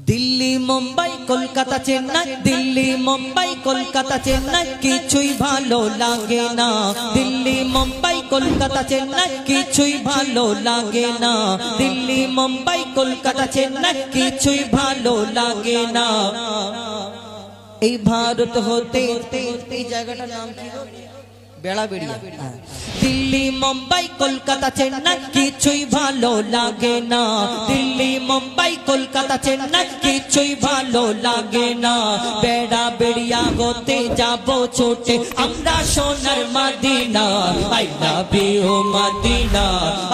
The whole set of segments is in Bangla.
দিল্লি মুম্বাই কলকাতা চেন্নাই, দিল্লি মুম্বাই কলকাতা চেন্নাই কিছুই ভালো লাগে না। দিল্লি মুম্বাই কলকাতা চেন্নাই কিছুই ভালো লাগে না। দিল্লি মুম্বাই কলকাতা চেন্নাই কিছুই ভালো লাগে না। এই ভারত হতে এই জায়গাটার নাম কি গো? বেড়াবেড়িয়া। দিল্লি মুম্বাই কলকাতা চেন্নাই কিছুই ভালো লাগে না। দিল্লি মুম্বাই কলকাতা চেন্নাই কিছুই ভালো লাগে না। বেড়াবেড়িয়া হতে যাব ছোটে আমরা সোনার Medina. I love you Medina,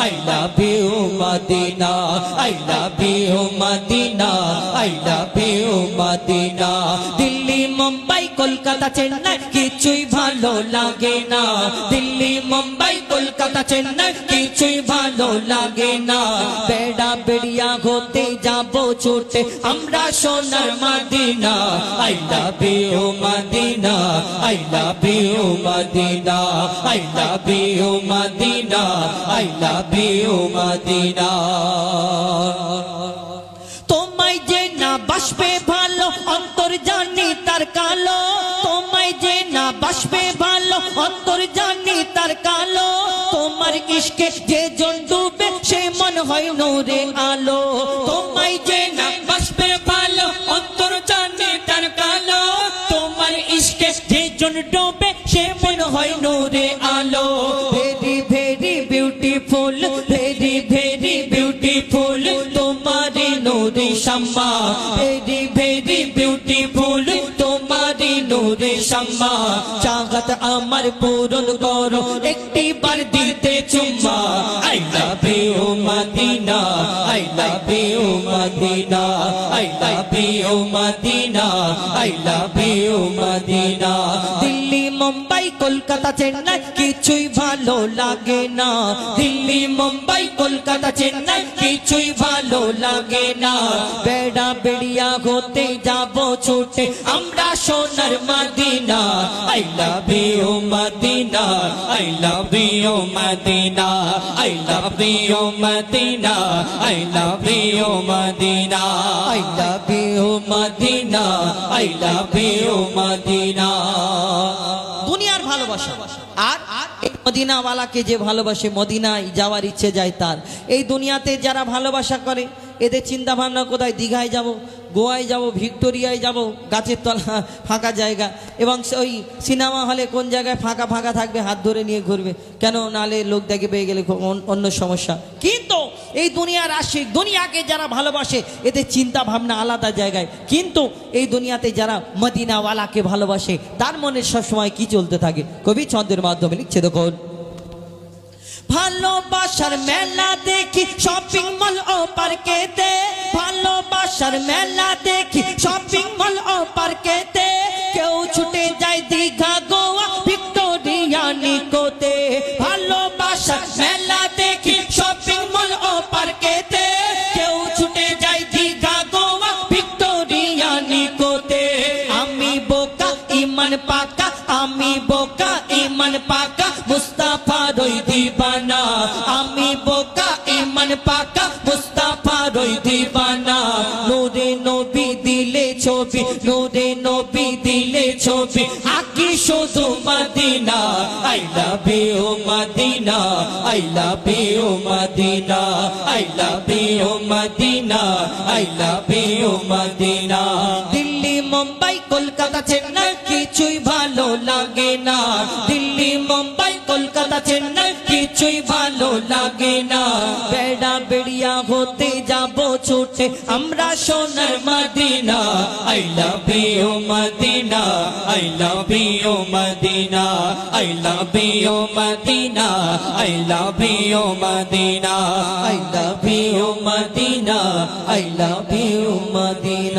I love you Medina, I love you Medina, I love you Medina. Delhi Mumbai Kolkata Chennai কিছুই ভালো লাগে না। দিল্লি মুম্বাই কলকাতা চেন্নাই কিছুই ভালো লাগে না। বেড়াবেড়িয়া হতে যাব ছোটে আমরা সোনার Medina. I love you Medina, I love you Medina, I love you Medina, I love you Medina. তোমায় যে না বাসবে ভালো অন্তর জানি তার কালো। তোমায় যে না বাসবে ভালো অন্তর জানি তার কালো। তোমার ইশকে যে জন ডুবে সে মন হয় নূরে আলো। তোমায় যে না বাসবে ভালো অন্তর জানি তার কালো। তোমার ইশকে যে জন ডুবে সে মন হয় নূরে আলো। Very very beautiful, very very beautiful তোমারি নূরে শাম্মা। ভেরি ভেরি বিউটিফুল তোমারি নূরে শাম্মা। চাহত আমার পূরণ করো একটি বার দিতে চুম্মা। I love you Medina, I love you Medina, I love you Medina, I love you Medina. Delhi Mumbai Kolkata Chennai কিছুই ভালো লাগে না। দিল্লি মুম্বাই কলকাতা চেন্নাই কিছুই ভালো লাগে না। বেড়াবেড়িয়া হতে যাব ছোটে আমরা সোনার Medina. I love you Medina, I love you Medina, I love you Medina, I love you Medina, I love you Medina, I love you Medina. দুনিয়ার ভালোবাসা আর এই মদিনাওয়ালাকে যে ভালোবাসে, মদিনায় যাওয়ার ইচ্ছে যায় তার। এই দুনিয়াতে যারা ভালোবাসা করে এদের চিন্তা ভাবনা কোথায়? দীঘায় যাব, গোয়ায় যাব, ভিক্টোরিয়ায় যাব, গাছের তলা ফাঁকা জায়গা, এবং ওই সিনেমা হলে কোন জায়গায় ফাঁকা ফাঁকা থাকবে হাত ধরে নিয়ে ঘুরবে, কেন নালে লোক দেখে পেয়ে গেলে অন্য সমস্যা। কিন্তু এই দুনিয়ার আশিক, দুনিয়াকে যারা ভালোবাসে এদের চিন্তা ভাবনা আলাদা জায়গায়। কিন্তু এই দুনিয়াতে যারা মদিনাওয়ালাকে ভালোবাসে তার মনে সবসময় কি চলতে থাকে? কবি ছন্দের মাধ্যমে লিখছে দেখুন। ভালোবাসার মেলা দেখি শপিং মল ও পার্কেতে। ভালোবাসার মেলা দেখি শপিং মল ও পার্কেতে। কেউ ছুটে যায় দীঘা, গোয়া, ভিক্টোরিয়া, নিকোতে। ভালোবাসার মেলা দেখি শপিং মল ও পার্কেতে। কেউ ছুটে যায় দীঘা, গোয়া, ভিক্টোরিয়া, নিকোতে। আমি বোকা ইমান পাকা, আমি বোকা ইমান পাকা, মুস্তাফা রই দিবানা। আমি বোকা ইমান পাকা, মুস্তাফা রই দিবানা। নূরে নবী দিলে ছবি, নূরে নবী দিলে ছবি, আকি শুধু Medina. I love you Medina, I love you Medina, I love you Medina, I love you Medina. Delhi Mumbai Kolkata Chennai কিছুই ভালো লাগে না। দিল্লি মুম্বাই কলকাতা চেন্নাই কিছুই ভালো লাগে না। বেড়াবেড়িয়া হতে যাব ছোটে আমরা সোনার Medina. I love you Medina, I love you Medina, I love you Medina, I love you Medina, I love you Medina, I love you Medina.